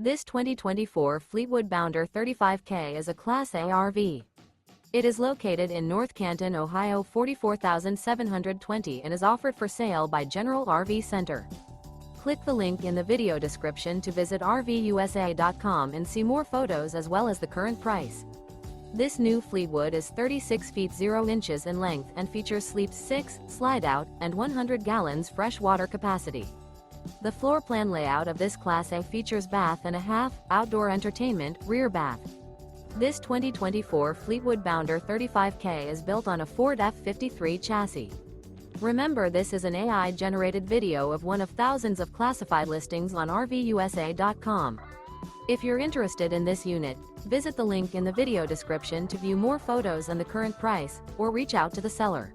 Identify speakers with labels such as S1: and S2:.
S1: This 2024 Fleetwood Bounder 35K is a Class A RV. It is located in North Canton, Ohio 44,720 and is offered for sale by General RV Center. Click the link in the video description to visit RVUSA.com and see more photos as well as the current price. This new Fleetwood is 36 feet 0 inches in length and features sleeps 6, slide-out, and 100 gallons fresh water capacity. The floor plan layout of this Class A features bath and a half, outdoor entertainment, rear bath. This 2024 Fleetwood Bounder 35K is built on a Ford F-53 chassis. Remember, this is an AI-generated video of one of thousands of classified listings on RVUSA.com. If you're interested in this unit, visit the link in the video description to view more photos and the current price, or reach out to the seller.